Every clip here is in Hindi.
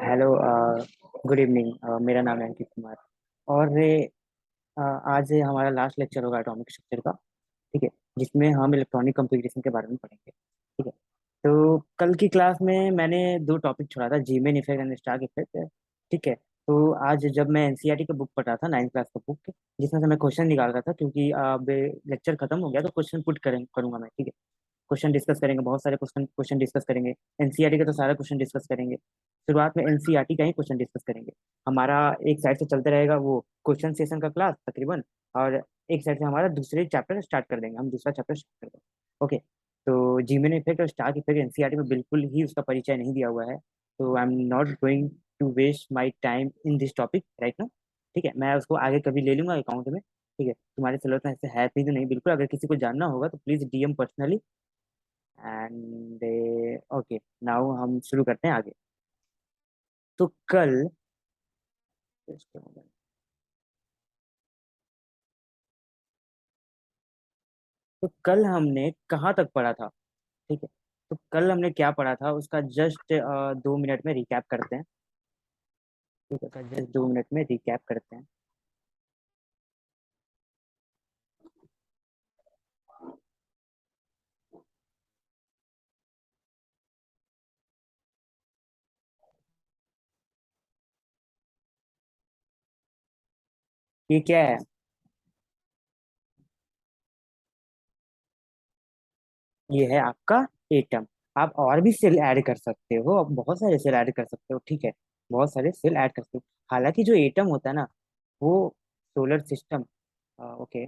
हेलो। Good evening. मेरा नाम है अंकित कुमार। और आज हमारा लास्ट लेक्चर होगा एटॉमिक स्ट्रक्चर का। ठीक है। जिसमें हम इलेक्ट्रॉनिक कॉन्फ़िगरेशन के बारे में पढ़ेंगे। ठीक है। तो कल की क्लास में मैंने दो टॉपिक छोड़ा था, जीमेन इफेक्ट एंड स्टार्क इफेक्ट। ठीक है। तो आज जब मैं एनसीईआरटी का बुक पढ़ रहा था, 9th क्लास का बुक, जिसमें से मैं क्वेश्चन निकाल रहा था, क्योंकि अब लेक्चर खत्म हो गया तो क्वेश्चन पुट करूंगा मैं। ठीक है। क्वेश्चन डिस्कस करेंगे, बहुत सारे क्वेश्चन क्वेश्चन डिस्कस करेंगे। एनसीईआरटी का तो सारा क्वेश्चन डिस्कस करेंगे। शुरुआत में एनसीईआरटी का ही क्वेश्चन डिस्कस करेंगे। हमारा एक साइड से चलते रहेगा वो क्वेश्चन सेशन का क्लास तकरीबन। और एक साइड से हमारा दूसरे चैप्टर स्टार्ट कर देंगे, हम दूसरा चैप्टर स्टार्ट कर देंगे। ओके। तो जीमेन इफेक्ट और स्टार्क इफेक्ट एनसीईआरटी में बिल्कुल ही उसका परिचय नहीं दिया हुआ है। तो I am not going to waste my time in this topic right now. ठीक है, मैं उसको आगे कभी ले लूंगा अकाउंट में। ठीक है, तुम्हारे सिलेबस में ऐसे है भी तो नहीं, बिल्कुल अगर किसी को जानना होगा तो please DM personally. And okay, now हम शुरू करते हैं आगे। तो कल तो कल हमने कहाँ तक पढ़ा था? ठीक है। तो कल हमने क्या पढ़ा था उसका जस्ट 2 मिनट में रिकैप करते हैं। ठीक है, जस्ट 2 मिनट में रिकैप करते हैं। ये क्या है? ये है आपका एटम। आप और भी सेल ऐड कर सकते हो, आप बहुत सारे सेल ऐड कर सकते हो। ठीक है, बहुत सारे सेल ऐड कर सकते हो। हालांकि जो एटम होता है ना, वो सोलर सिस्टम, ओके,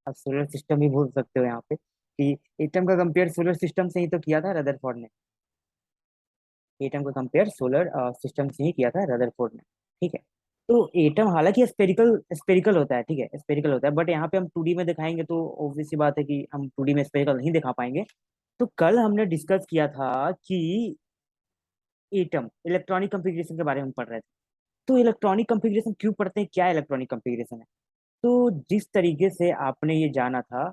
आप सोलर सिस्टम ही बोल सकते हो यहाँ पे, कि एटम का कंपेयर सोलर सिस्टम से ही तो किया था रदरफोर्ड ने। एटम का कंपेयर सोलर सिस्टम से ही किया था रदरफोर्ड ने। ठीक है। तो एटम हालांकि स्पेरिकल स्पेरिकल होता है, ठीक है, स्पेरिकल होता है, बट यहाँ पे हम 2D में दिखाएंगे तो ऑब्वियस सी बात है कि हम 2D में स्पेरिकल नहीं दिखा पाएंगे। तो कल हमने डिस्कस किया था कि एटम इलेक्ट्रॉनिक कंफिग्रेशन के बारे में पढ़ रहे थे। तो इलेक्ट्रॉनिक कंफिग्रेशन क्यों पढ़ते हैं, क्या इलेक्ट्रॉनिक कंफिग्रेशन है? तो जिस तरीके से आपने ये जाना था,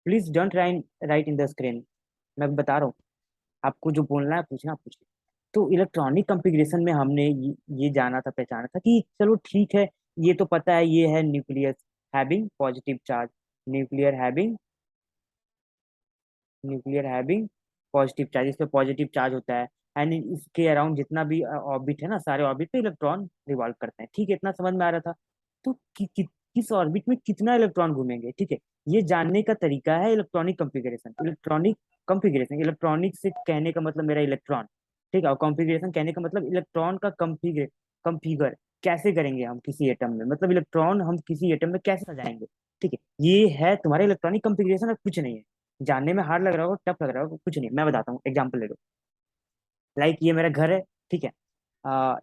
please don't write in the screen, मैं बता रहा हूँ। आपको जो बोलना है पूछना, आप पूछिए। तो इलेक्ट्रॉनिक कॉन्फ़िगरेशन में हमने ये जाना था, पहचाना था कि चलो ठीक है, ये तो पता है, ये है nucleus having positive charge. Nuclear having nuclear having positive charge, इस पे पॉजिटिव चार्ज होता है। एंड इसके अराउंड जितना भी ऑर्बिट है ना, सारे ऑर्बिट पे इलेक्ट्रॉन रिवॉल्व करते हैं। ठीक है, इतना समझ में आ रहा था। तो किस ऑर्बिट में कितना इलेक्ट्रॉन घूमेंगे, ठीक है, ये जानने का तरीका है electronic configuration. Electronic configuration, electronic से कहने का मतलब मेरा इलेक्ट्रॉन। ठीक है, और कॉन्फ़िगरेशन कहने का मतलब इलेक्ट्रॉन का कंफिगर कैसे करेंगे हम किसी एटम में, मतलब इलेक्ट्रॉन हम किसी एटम में कैसे सजाएंगे। ठीक है, ये है तुम्हारा इलेक्ट्रॉनिक कॉन्फ़िगरेशन और कुछ नहीं है। जानने में हार्ड लग रहा होगा, टफ लग रहा होगा, कुछ नहीं, मैं बताता हूँ, एग्जाम्पल ले लो। लाइक ये मेरा घर है। ठीक है।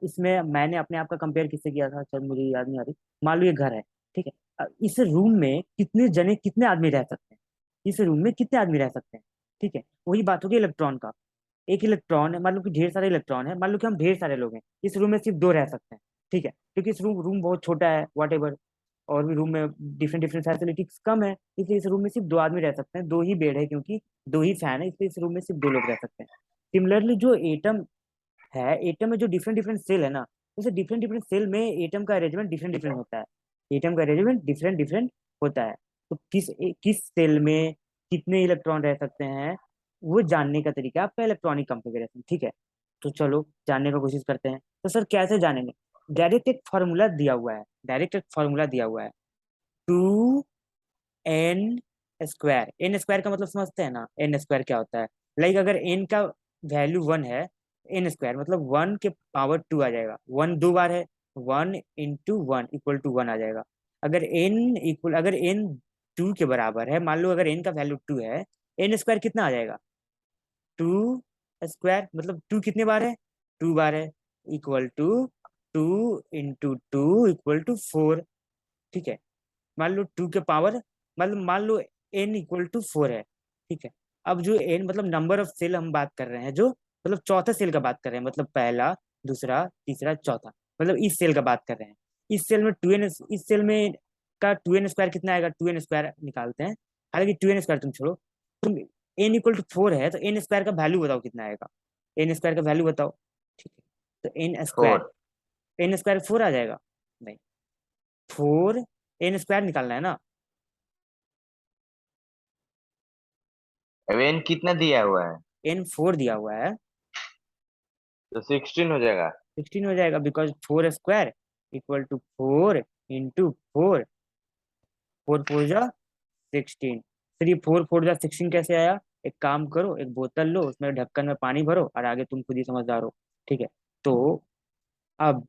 इसमें मैंने अपने आप का कंपेयर किससे किया था, चल मुझे याद नहीं आ रही। मान लो ये घर है। ठीक है। इस रूम में कितने आदमी रह सकते हैं? इस रूम में कितने आदमी रह सकते हैं? ठीक है, वही बात होगी इलेक्ट्रॉन का। एक इलेक्ट्रॉन है, मान लो कि ढेर सारे इलेक्ट्रॉन है, मान लो कि हम ढेर सारे लोग हैं, इस रूम में सिर्फ दो रह सकते हैं। ठीक है, क्योंकि इस रूम रूम बहुत छोटा है, वॉट एवर। और भी रूम में डिफरेंट डिफरेंट फैसिलिटीज कम है, इसलिए इस रूम में सिर्फ दो आदमी रह सकते हैं। दो ही बेड है, क्योंकि दो ही फैन है, इसलिए इस रूम में सिर्फ दो लोग रह सकते हैं। सिमिलरली जो एटम है, एटम में जो डिफरेंट डिफरेंट सेल है ना, उसे डिफरेंट डिफरेंट सेल में एटम का अरेंजमेंट डिफरेंट डिफरेंट होता है। एटम का अरेंजमेंट डिफरेंट डिफरेंट होता है। तो किस सेल में कितने इलेक्ट्रॉन रह सकते हैं, वो जानने का तरीका है आपका इलेक्ट्रॉनिक कॉन्फ़िगरेशन। ठीक है। तो चलो जानने का कोशिश करते हैं। तो सर कैसे जानेंगे? डायरेक्ट एक फार्मूला दिया हुआ है, डायरेक्ट एक फार्मूला दिया हुआ है। 2n square. एन स्क्वायर का मतलब समझते हैं ना, एन स्क्वायर क्या होता है? लाइक अगर एन का वैल्यू 1 है, एन स्क्वायर मतलब 1 के पावर 2 आ जाएगा। 1 2 बार है, 1 × 1 = 1 आ जाएगा। अगर एन 2 के बराबर है, मान लो अगर एन का वैल्यू 2 है, एन स्क्वायर कितना आ जाएगा? 2 स्क्वायर मतलब 2 कितने बार है? 2 बार है, = 2 × 2 = 4। ठीक है। मान लो 2 के पावर, मतलब मान लो n = 4 है। ठीक है। अब जो n मतलब नंबर ऑफ सेल हम बात कर रहे हैं, जो मतलब चौथे सेल का बात कर रहे हैं, मतलब पहला, दूसरा, तीसरा, चौथा, मतलब इस सेल का बात कर रहे हैं। इस सेल में 2n, इस सेल में का 2n स्क्वायर कितना आएगा? 2n स्क्वायर निकालते हैं। हालांकि 2n स्क्वायर तुम छोड़ो, तुम n = 4 है तो n स्क्वायर का वैल्यू बताओ कितना आएगा? n स्क्वायर का वैल्यू बताओ। ठीक है, तो एन स्क्वायर, 4। एन स्क्वायर 4 आ जाएगा? नहीं, 4 एन स्क्वायर निकालना है ना। अब n कितना दिया हुआ है? एन 4 दिया हुआ है। तो 16 हो जाएगा। 16 हो जाएगा, because 4 square equal to 4 into 4, 4 4 जा 16। फिर ये 4 4 जा 16 कैसे आया? एक काम करो, एक बोतल लो, उसमें ढक्कन में पानी भरो, और आगे तुम खुद ही समझदार हो। ठीक है, तो अब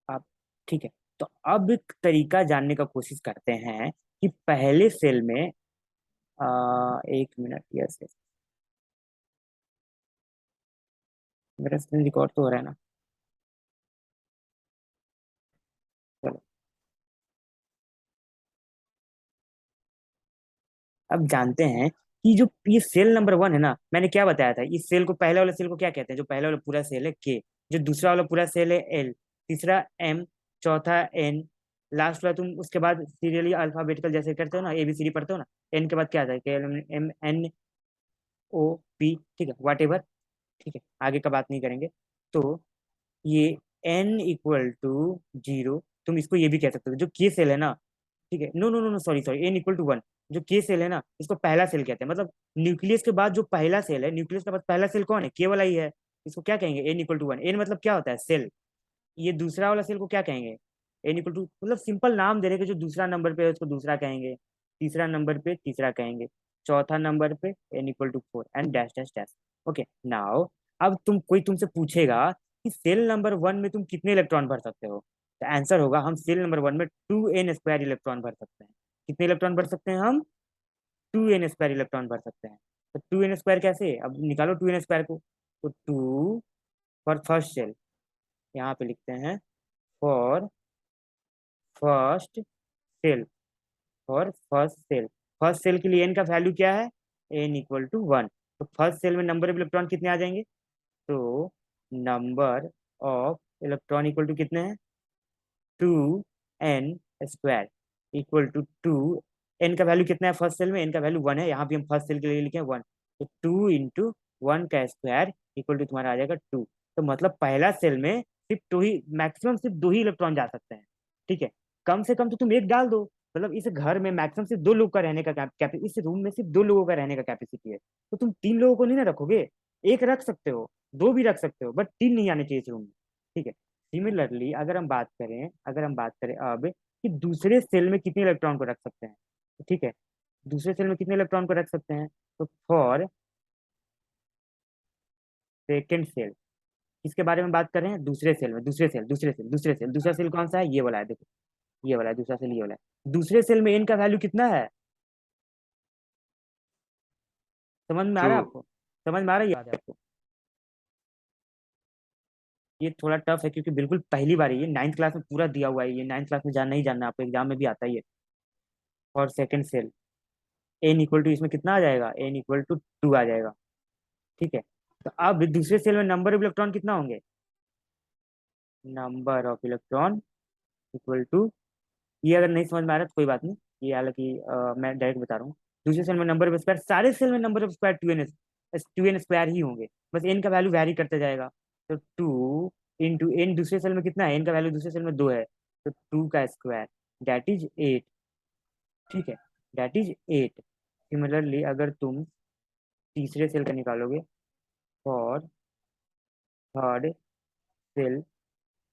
अब ठीक है, तो अब एक तरीका जानने का कोशिश करते हैं कि पहले सेल में, 1 मिनट, यस यस, मेरा स्क्रीन रिकॉर्ड तो हो रहा है ना? चलो, अब जानते हैं कि जो ये सेल नंबर 1 है ना, मैंने क्या बताया था, इस सेल को, पहले वाले सेल को क्या कहते हैं? जो पहले वाला पूरा सेल है के, जो दूसरा वाला पूरा सेल है एल, तीसरा एम, चौथा एन, लास्ट वाला तुम उसके बाद सीरियली अल्फाबेटिकल जैसे करते हो ना, एबीसीडी पढ़ते हो ना, एन के बाद क्या आता है? K L M N O P, ठीक है, वॉट एवर। ठीक है, आगे का बात नहीं करेंगे। तो ये n इक्वल टू 0, तुम इसको ये भी कह सकते हो, जो के सेल है ना, ठीक है, no no no no, sorry sorry, n equal to 1, जो के सेल है ना, इसको पहला सेल कहते हैं। मतलब न्यूक्लियस के बाद जो पहला सेल है, न्यूक्लियस के बाद पहला सेल कौन है? के वाला ही है। इसको क्या कहेंगे? N equal to 1। एन मतलब क्या होता है? सेल। ये दूसरा वाला सेल को क्या कहेंगे? एन इक्वल टू, मतलब सिंपल नाम दे रहे कि जो दूसरा नंबर पे है उसको दूसरा कहेंगे, तीसरा नंबर पे तीसरा कहेंगे, चौथा नंबर पे n equal to 4 and dash dash dash. Okay, now अब कोई तुमसे पूछेगा कि सेल नंबर 1 में तुम कितने इलेक्ट्रॉन भर सकते हो, तो आंसर होगा, हम सेल नंबर 1 में 2n² इलेक्ट्रॉन भर सकते हैं। कितने इलेक्ट्रॉन भर सकते हैं हम? 2n² इलेक्ट्रॉन भर सकते हैं। तो 2n², कैसे? अब निकालो 2n² को। तो 2 फॉर फर्स्ट सेल, यहाँ पे लिखते हैं, for first shell, for first shell. First shell के लिए एन का वैल्यू क्या है? N equal to 1। तो फर्स्ट सेल में नंबर ऑफ इलेक्ट्रॉन कितने आ जाएंगे? तो number of electron equal to कितने हैं? 2n² equal to 2। एन का वैल्यू कितना है फर्स्ट सेल में? एन का वैल्यू 1 है, यहाँ भी हम फर्स्ट सेल के लिए लिखे हैं 1। तो 2 इंटू 1 का स्क्वायर इक्वल टू तुम्हारा आ जाएगा 2। तो मतलब पहला सेल में सिर्फ 2 ही, मैक्सिमम सिर्फ 2 ही इलेक्ट्रॉन जा सकते हैं। ठीक है, कम से कम तो तुम एक डाल दो। मतलब इस घर में मैक्सिमम सिर्फ 2 लोग का रहने का कैपेसिटी, इस रूम में सिर्फ 2 लोगों का रहने का कैपेसिटी है, तो तुम 3 लोगों को नहीं ना रखोगे। एक रख सकते हो, 2 भी रख सकते हो, बट 3 नहीं आने चाहिए इस रूम में। ठीक है, सिमिलरली अगर हम बात करें अब कि दूसरे सेल में कितने इलेक्ट्रॉन को रख सकते हैं, तो ठीक है, दूसरे सेल में कितने इलेक्ट्रॉन को रख सकते हैं? तो फॉर सेकेंड सेल, किसके बारे में बात कर रहे हैं? दूसरे सेल में, दूसरा सेल कौन सा है? ये वाला है, देखो, ये वाला है दूसरा सेल, ये वाला है। दूसरे सेल में एन का वैल्यू कितना है? समझ में आ टू। रहा है आपको? समझ में आ रहा है, याद है आपको? ये थोड़ा टफ है, क्योंकि बिल्कुल पहली बार है, ये 9th क्लास में पूरा दिया हुआ है, ये 9th क्लास में जानना ही जानना है, आपको एग्जाम में भी आता ही है। और second shell, n equal to, इसमें कितना आ जाएगा? एन इक्वल टू 2 आ जाएगा। ठीक है, तो अब दूसरे सेल में नंबर ऑफ इलेक्ट्रॉन कितना होंगे? Number of electron equal to, ये अगर नहीं समझ में आ रहा तो कोई बात नहीं, ये हालांकि मैं डायरेक्ट बता रहा हूँ। दूसरे सेल में नंबर ऑफ स्क्वायर, सारे सेल में नंबर ऑफ स्क्वायर 2n² ही होंगे, बस एन का वैल्यू वैरी करते जाएगा। तो 2 इंटू एन, दूसरे सेल में कितना है? एन का वैल्यू दूसरे सेल में 2 है, तो 2 का स्क्वायर, दैट इज 8। ठीक है, दैट इज 8। सिमिलरली अगर तुम तीसरे सेल का निकालोगे, for third shell,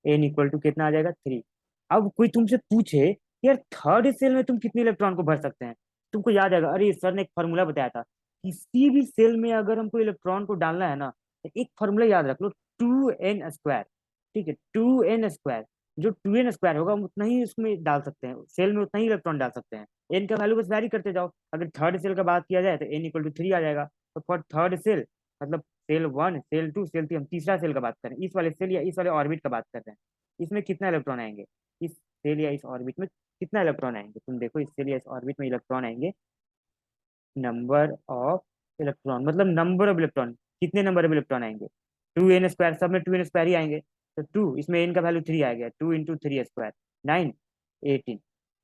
n equal to कितना आ जाएगा? 3। अब कोई तुमसे पूछे, यार थर्ड सेल में तुम कितने इलेक्ट्रॉन को भर सकते हैं, तुमको याद आएगा, अरे सर ने एक फार्मूला बताया था, किसी भी सेल में अगर हमको इलेक्ट्रॉन को डालना है ना, तो एक फार्मूला याद रख लो, 2n²। ठीक है, 2n², जो 2n² होगा हम उतना ही उसमें डाल सकते हैं, सेल में उतना ही इलेक्ट्रॉन डाल सकते हैं। एन का वैल्यू बस वैरी करते जाओ। अगर थर्ड सेल का बात किया जाए तो एन इक्वल टू 3 आ जाएगा। तो फॉर थर्ड सेल, मतलब सेल 1, सेल 2, सेल 3, हम तीसरा सेल का बात करें, इस वाले सेल या इस वाले ऑर्बिट का बात कर रहे हैं, इसमें कितना इलेक्ट्रॉन आएंगे? इस सेल या इस ऑर्बिट में कितना इलेक्ट्रॉन आएंगे? तुम देखो, इस सेल या इस ऑर्बिट में इलेक्ट्रॉन आएंगे, नंबर ऑफ इलेक्ट्रॉन, मतलब नंबर ऑफ इलेक्ट्रॉन, कितने नंबर ऑफ इलेक्ट्रॉन आएंगे? 2n², सब में 2n² ही आएंगे। तो 2, इसमें एन का वैल्यू 3 आ गया, 2 इंटू 3 स्क्वायर, 9, 18।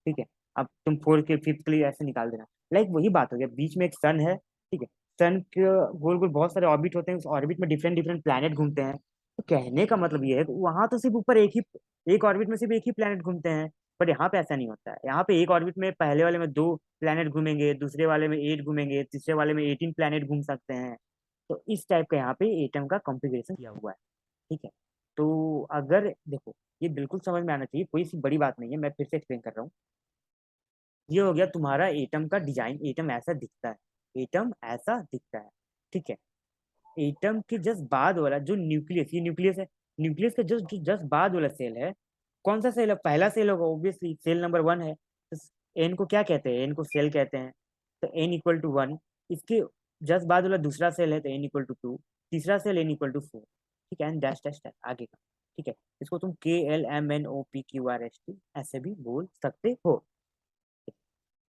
ठीक है, अब तुम 4 के 5th के लिए ऐसे निकाल देना। लाइक वही बात हो गया, बीच में एक सन है, ठीक है, सन के गोल गोल बहुत सारे ऑर्बिट होते हैं, उस ऑर्बिट में डिफरेंट डिफरेंट प्लैनेट घूमते हैं। तो कहने का मतलब ये है कि वहां तो सिर्फ ऊपर एक ऑर्बिट में सिर्फ एक ही प्लैनेट घूमते हैं। पर यहाँ पे ऐसा नहीं होता है। यहाँ पे एक ऑर्बिट में पहले वाले में 2 प्लैनेट घूमेंगे, दूसरे वाले में 8 घूमेंगे, तीसरे वाले में 18 प्लैनेट घूम सकते हैं। तो इस टाइप का यहाँ पे एटम का कॉन्फ़िगरेशन किया हुआ है। ठीक है। तो अगर देखो, ये बिल्कुल समझ में आना चाहिए, कोई सी बड़ी बात नहीं है, मैं फिर से एक्सप्लेन कर रहा हूँ। ये हो गया तुम्हारा एटम का डिजाइन, एटम ऐसा दिखता है, एटम ऐसा दिखता है। ठीक है। एटम के जस्ट बाद वाला जो न्यूक्लियस, ये न्यूक्लियस है, न्यूक्लियस के जस्ट जस्ट बाद वाला सेल है। कौन सा सेल है? पहला सेल होगा ऑब्वियसली, सेल नंबर 1 है। तो एन को क्या कहते हैं? एन को सेल कहते हैं। तो एन इक्वल टू 1। इसके जस्ट बाद वाला दूसरा सेल है, तो एन इक्वल टू 2। तीसरा सेल एन इक्वल टू 4। ठीक है, एंड डैश डैश डैश आगे का। ठीक है। इसको तुम KLMNOPQRST ऐसे भी बोल सकते हो।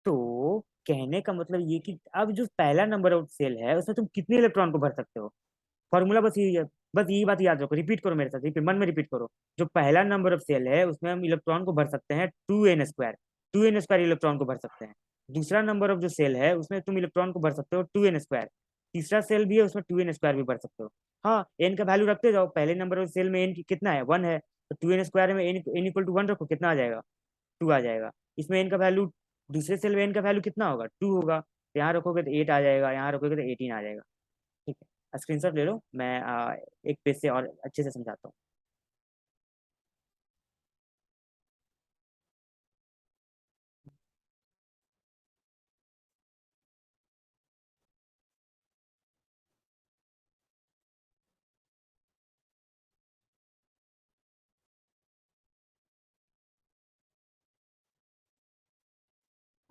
तो कहने का मतलब ये कि अब जो पहला नंबर ऑफ सेल है उसमें तुम कितने इलेक्ट्रॉन को भर सकते हो? फॉर्मूला बस यही है। बस यही बात याद रखो, रिपीट करो मेरे साथ, रिपीट मन में रिपीट करो। जो पहला नंबर ऑफ सेल है उसमें हम इलेक्ट्रॉन को भर सकते हैं 2n² 2n² इलेक्ट्रॉन को भर सकते हैं। दूसरा नंबर ऑफ जो सेल है उसमें तुम इलेक्ट्रॉन को भर सकते हो 2n²। तीसरा सेल भी है, उसमें 2n² भी भर सकते हो। हाँ, एन का वैल्यू रखते जाओ, पहले नंबर ऑफ सेल में एन कितना है? 1 है। तो 2n² में एन इक्वल टू 1 रखो, कितना आ जाएगा? 2 आ जाएगा। इसमें एन का वैल्यू, दूसरे सेल में एन का वैल्यू कितना होगा? 2 होगा। तो यहाँ रखोगे तो 8 आ जाएगा, यहाँ रखोगे तो 18 आ जाएगा। ठीक है, स्क्रीनशॉट ले लो, मैं एक पेज से और अच्छे से समझाता हूँ।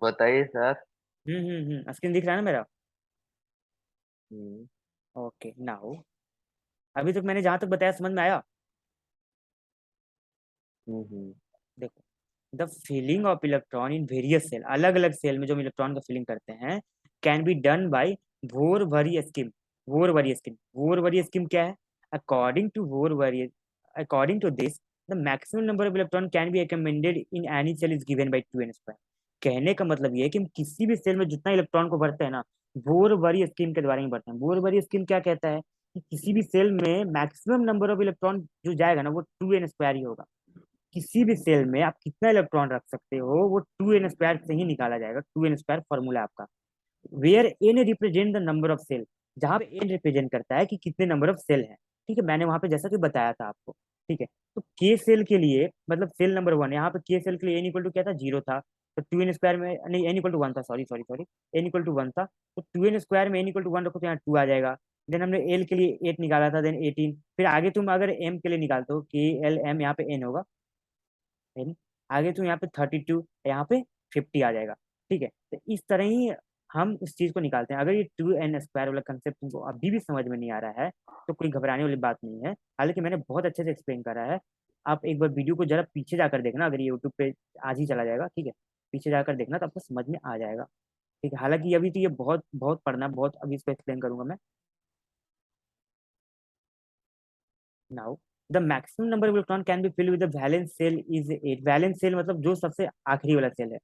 बताइए सर। स्क्रीन दिख रहा है ना मेरा? हम्म। ओके नाउ, अभी तक मैंने जहां तक बताया समझ में आया? हम्म। देखो, the filling of electron in various shell, अलग अलग सेल में जो हम इलेक्ट्रॉन का फिलिंग करते हैं, can be done by Bohr Bury scheme. Bohr Bury scheme क्या है? According to Bohr Bury, according to this, the maximum number of electron can be accommodated in any cell is given by 2n²। कहने का मतलब ये है कि हम किसी भी सेल में जितना इलेक्ट्रॉन को भरते हैं ना, वोर वरी स्कीम के द्वारा ही भरते हैं। वोर वरी स्कीम क्या कहता है कि किसी भी सेल में मैक्सिमम नंबर ऑफ इलेक्ट्रॉन जो जाएगा ना, वो 2n² ही होगा। किसी भी सेल में आप कितना इलेक्ट्रॉन रख सकते हो वो 2n² से ही निकाला जाएगा। 2n² फॉर्मूला आपका। Where n represent the number of shell, जहां पे एन रिप्रेजेंट करता है कि कितने नंबर ऑफ सेल है। ठीक है, मैंने वहां पे जैसा कि बताया था आपको। ठीक है। तो के सेल के लिए, मतलब सेल नंबर 1, यहाँ पे के सेल के लिए एन इक्वल टू क्या था? 0 था। तो 2n² में नहीं, एन इक्वल टू 1 था, sorry sorry sorry, n equal to 1 था। तो 2n² में एन इक्वल टू 1 रखो तो यहाँ 2 आ जाएगा। देन हमने एल के लिए 8 निकाला था, देन 18। फिर आगे तुम अगर एम के लिए निकालते हो, KLM, यहाँ पे एन होगा एन। आगे तो यहाँ पे 32, यहाँ पे 50 आ जाएगा। ठीक है। तो इस तरह ही हम उस चीज को निकालते हैं। अगर ये 2n² वाला कंसेप्ट तुमको अभी भी समझ में नहीं आ रहा है तो कोई घबराने वाली बात नहीं है, हालांकि मैंने बहुत अच्छे से एक्सप्लेन करा है। आप एक बार वीडियो को जरा पीछे जाकर देखना, अगर ये यूट्यूब पे आज ही चला जाएगा, ठीक है, पीछे जाकर देखना तो आपको समझ में आ जाएगा। ठीक है, हालांकि अभी तो ये बहुत बहुत पढ़ना, बहुत अभी इसको एक्सप्लेन करूंगा मैं। Now, the maximum number of electron can be filled with the valence shell is 8। Valence shell मतलब जो सबसे आखिरी वाला सेल है।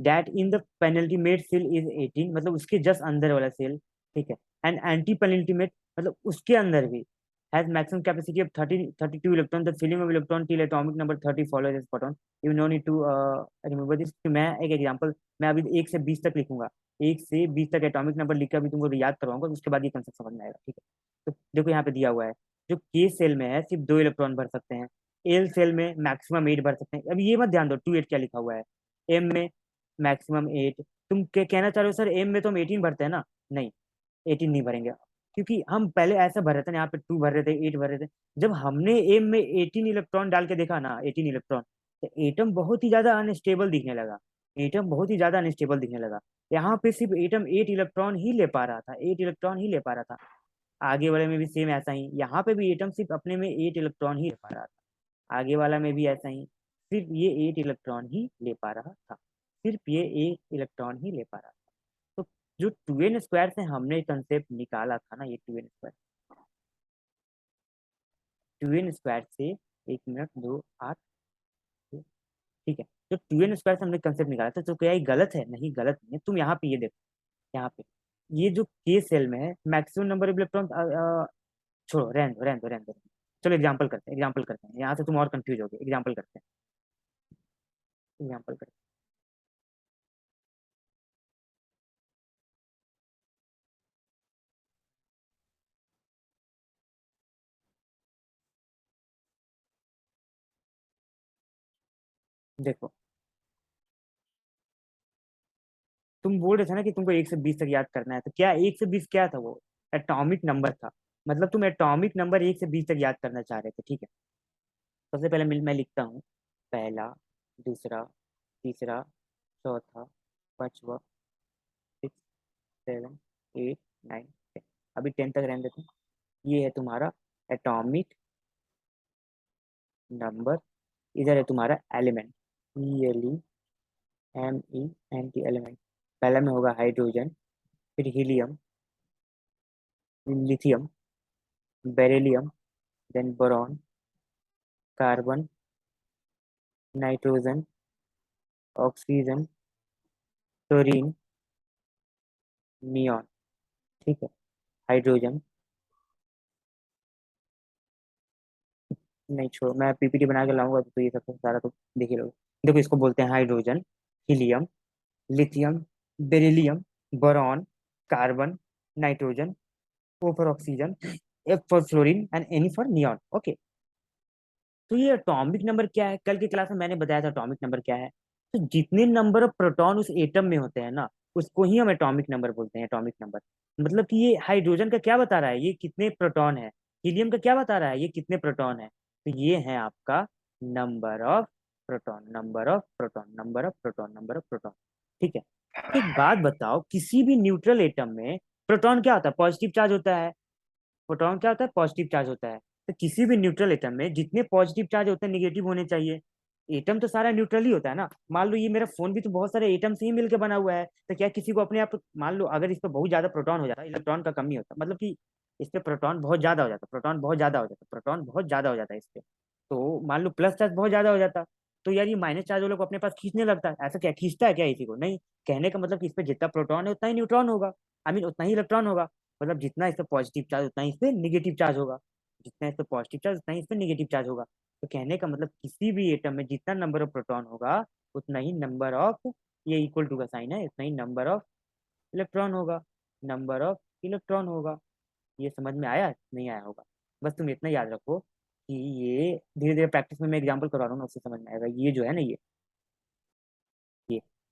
That in the penultimate shell is 18, मतलब उसके जस्ट अंदर वाला सेल। ठीक है। एंड एंटी पेनल्टीमेट मतलब उसके अंदर भी has maximum capacity of 32 electron. The filling of electron till atomic number 30 follows as photon. You no need to remember this. मैं एक एग्जांपल, मैं अभी 1 से 20 तक लिखूंगा, 1 से 20 तक एटॉमिक नंबर लिख कर अभी तुमको याद करवाऊंगा, उसके बाद ये कंसेप्ट समझ में आएगा। ठीक है। तो देखो यहाँ पे दिया हुआ है, जो के सेल में है सिर्फ 2 इलेक्ट्रॉन भर सकते हैं। एल सेल में मैक्सिमम 8 भर सकते हैं। अब ये मत ध्यान दो 2 8 क्या लिखा हुआ है। एम में मैक्सिमम 8। तुम क्या कहना चाह रहे हो सर, एम में तो हम 18 भरते हैं ना? नहीं, 18 नहीं भरेंगे, क्योंकि हम पहले ऐसा भर रहे थे ना, यहाँ पे 2 भर रहे थे, 8 भर रहे थे। जब हमने एम में 18 इलेक्ट्रॉन डाल के देखा ना, 18 इलेक्ट्रॉन, तो एटम बहुत ही ज्यादा अनस्टेबल दिखने लगा। एटम बहुत ही ज्यादा अनस्टेबल दिखने लगा। यहाँ पे सिर्फ एटम 8 इलेक्ट्रॉन ही ले पा रहा था, 8 इलेक्ट्रॉन ही ले पा रहा था। आगे वाले में भी सेम ऐसा ही, यहाँ पे भी एटम सिर्फ अपने में 8 इलेक्ट्रॉन ही ले पा रहा था। आगे वाला में भी ऐसा ही, सिर्फ ये 8 इलेक्ट्रॉन ही ले पा रहा था। सिर्फ ये 8 इलेक्ट्रॉन ही ले पा रहा था। तो जो 2n² से हमने कंसेप्ट निकाला था ना, ये 2n², 2n² से, 1 मिनट दो आठ, ठीक है, जो 2n² से हमने कंसेप्ट निकाला था, तो क्या ये गलत है? नहीं, गलत नहीं है। तुम यहाँ पे ये देखो, यहाँ पे ये जो के सेल में है मैक्सिमम नंबर ऑफ इलेक्ट्रॉन, छोड़ो, रहने दो रहने दो रहने दो। चलो एग्जाम्पल करते हैं, यहाँ से तुम और कंफ्यूज हो गए। एग्जाम्पल करते हैं, एग्जाम्पल करते हैं। देखो, तुम बोल रहे थे ना कि तुमको 1 से 20 तक याद करना है, तो क्या 1 से 20 क्या था वो? एटॉमिक नंबर था। मतलब तुम एटॉमिक नंबर 1 से 20 तक याद करना चाह रहे थे, ठीक है। सबसे पहले मैं लिखता हूँ। पहला, दूसरा, तीसरा, चौथा, पांचवा, 6, 7, 8, 9, 10। अभी 10 तक रहने देते हैं। ये है तुम्हारा एटॉमिक नंबर। इधर है तुम्हारा एलिमेंट, ELEMENT, एलिमेंट। पहला में होगा हाइड्रोजन, फिर helium, lithium, beryllium, then boron, carbon, nitrogen, oxygen, chlorine, neon. ठीक है। हाइड्रोजन, नहीं छोड़ो, मैं पीपीटी बना के लाऊंगा तो ये सब तो सारा तो देख ही लोगे। देखो, इसको बोलते हैं hydrogen, helium, lithium, beryllium, boron, carbon, nitrogen, O for oxygen, F for fluorine and N for neon. Okay. तो ये एटॉमिक नंबर क्या है? कल की क्लास में मैंने बताया था एटॉमिक नंबर क्या है। तो जितने नंबर ऑफ प्रोटॉन उस एटम में होते हैं ना, उसको ही हम एटॉमिक नंबर बोलते हैं। एटॉमिक नंबर मतलब कि ये हाइड्रोजन का क्या बता रहा है, ये कितने प्रोटॉन है। हीलियम का क्या बता रहा है, ये कितने प्रोटॉन है। तो ये है आपका number of proton, number of proton, number of proton, number of proton. ठीक है। एक बात बताओ, किसी भी न्यूट्रल एटम में प्रोटॉन क्या होता है? पॉजिटिव चार्ज होता है। प्रोटॉन क्या होता है? पॉजिटिव चार्ज होता है। तो किसी भी न्यूट्रल एटम में जितने पॉजिटिव चार्ज होते हैं निगेटिव होने चाहिए। एटम तो सारा न्यूट्रल ही होता है ना। मान लो ये मेरा फोन भी तो बहुत सारे एटम से ही मिलकर बना हुआ है। तो क्या किसी को अपने आप, मान लो अगर इस पर बहुत ज्यादा प्रोटॉन हो जाता, इलेक्ट्रॉन का कमी होता, मतलब कि इस पे प्रोटॉन बहुत ज्यादा हो जाता, प्रोटॉन बहुत ज्यादा हो जाता, प्रोटॉन बहुत ज्यादा हो जाता है इस पे। तो मान लो प्लस चार्ज बहुत ज्यादा हो जाता, तो यार ये माइनस चार्ज वालों को अपने पास खींचने लगता है। ऐसा क्या खींचता है क्या इसी को? नहीं। कहने का मतलब कि इस पे जितना प्रोटॉन है उतना ही न्यूट्रॉन होगा, आई मीन उतना ही इलेक्ट्रॉन होगा। मतलब जितना इस पे पॉजिटिव चार्ज उतना ही इस पे निगेटिव चार्ज होगा, जितना इस पे पॉजिटिव चार्ज उतना ही इस पे निगेटिव चार्ज होगा। तो कहने का मतलब किसी भी एटम में जितना नंबर ऑफ प्रोटॉन होगा उतना ही नंबर ऑफ, ये इक्वल टू का साइन है, उतना ही नंबर ऑफ इलेक्ट्रॉन होगा, नंबर ऑफ इलेक्ट्रॉन होगा। ये समझ में आया? नहीं आया होगा। बस तुम इतना याद रखो कि ये धीरे धीरे प्रैक्टिस में मैं एग्जांपल करवा रहा हूँ ना, उससे समझ में आएगा। ये जो है ना, ये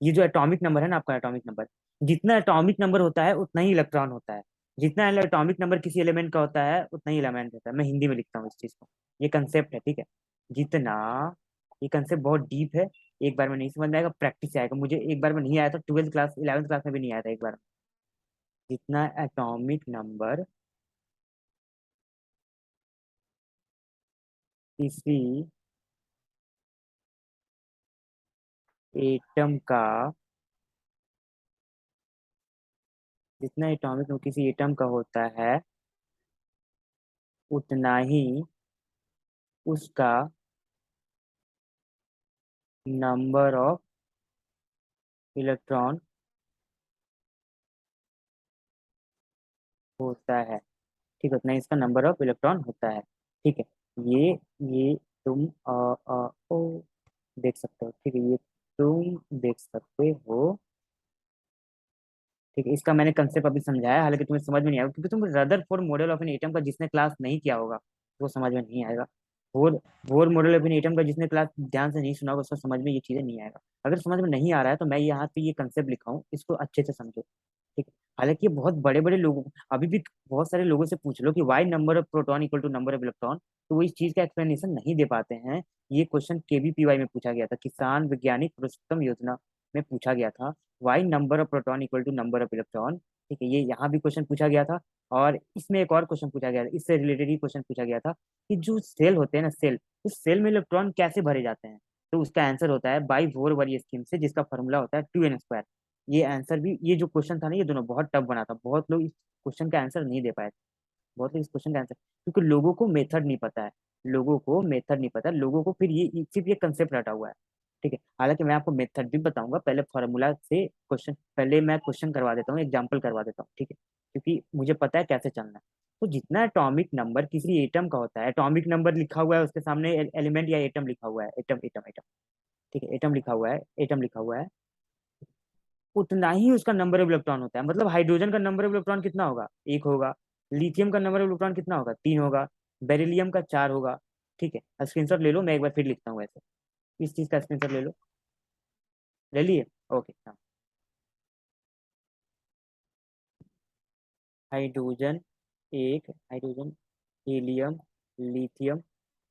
ये जो एटॉमिक नंबर है ना आपका, एटॉमिक नंबर, जितना एटॉमिक नंबर होता है उतना ही इलेक्ट्रॉन होता है। जितना एटॉमिक नंबर किसी एलिमेंट का होता है उतना ही एलिमेंट होता है। मैं हिंदी में लिखता हूँ इस चीज को। ये कंसेप्ट है, ठीक है। जितना, ये कंसेप्ट बहुत डीप है। एक बार में नहीं समझ में आएगा, प्रैक्टिस से आएगा। मुझे एक बार में नहीं आया था, 12th क्लास 11th क्लास में भी नहीं आया था एक बार में। जितना एटॉमिक नंबर किसी एटम का, जितना एटॉमिक नंबर किसी एटम का होता है उतना ही उसका नंबर ऑफ इलेक्ट्रॉन होता है। ठीक है, उतना ही इसका नंबर ऑफ इलेक्ट्रॉन होता है। ठीक है। ये ये तुम ओ देख सकते हो, ठीक है। ये तुम देख सकते हो, ठीक है। इसका मैंने कंसेप्ट अभी समझाया, हालांकि तुम्हें समझ में नहीं आएगा क्योंकि तुम Rutherford model of an atom का जिसने क्लास नहीं किया होगा वो समझ में नहीं आएगा। Bore Bohr model of an atom का जिसने क्लास ध्यान से नहीं सुना होगा उसको समझ में ये चीजें नहीं आएगा। अगर समझ में नहीं आ रहा है तो मैं यहाँ पे ये कंसेप्ट लिखा हूँ, इसको अच्छे से समझो। ठीक है। हालांकि ये बहुत बड़े बड़े लोगों, अभी भी बहुत सारे लोगों से पूछ लो कि why number of proton equal to number of electron, तो वो इस चीज का एक्सप्लेनेशन नहीं दे पाते हैं। ये क्वेश्चन केबीपीवाई में पूछा गया था, किसान वैज्ञानिक पुरुषोत्तम योजना में पूछा गया था। Why number of proton equal to number of electron. ठीक है, ये यहाँ भी क्वेश्चन पूछा गया था। और इसमें एक और क्वेश्चन पूछा गया था, इससे रिलेटेड ही क्वेश्चन पूछा गया था कि जो सेल होते हैं ना, सेल, उस सेल में इलेक्ट्रॉन कैसे भरे जाते हैं। तो उसका आंसर होता है बाई वोर वाली स्कीम से, जिसका फॉर्मूला होता है 2n²। ये आंसर भी, ये जो क्वेश्चन था ना, ये दोनों बहुत टफ बना था। बहुत लोग इस क्वेश्चन का आंसर नहीं दे पाए थे। बहुत लोग इस क्वेश्चन का आंसर, क्योंकि लोगों को मेथड नहीं पता है। लोगों को मेथड नहीं पता, लोगों को फिर ये सिर्फ ये कंसेप्ट रटा हुआ है। ठीक है। हालांकि मैं आपको मेथड भी बताऊंगा, पहले फॉर्मूला से क्वेश्चन, पहले मैं क्वेश्चन करवा देता हूँ, एग्जाम्पल करवा देता हूँ, ठीक है, क्योंकि मुझे पता है कैसे चलना है। तो जितना एटॉमिक नंबर किसी एटम का होता है, एटॉमिक नंबर लिखा हुआ है उसके सामने, एलिमेंट या एटम लिखा हुआ है, एटम एटम एटम, ठीक है, एटम लिखा हुआ है, एटम लिखा हुआ है, उतना ही उसका नंबर ऑफ इलेक्ट्रॉन होता है। मतलब हाइड्रोजन का नंबर ऑफ इलेक्ट्रॉन कितना होगा, एक होगा। लिथियम का नंबर ऑफ इलेक्ट्रॉन कितना होगा, तीन होगा। बेरिलियम का चार होगा। ठीक है, स्क्रीनशॉट ले लो, मैं एक बार फिर लिखता हूँ वैसे। इस चीज का स्क्रीनशॉट ले लो। ले लिए? ओके, हाँ। हाइड्रोजन एक, hydrogen, helium, lithium,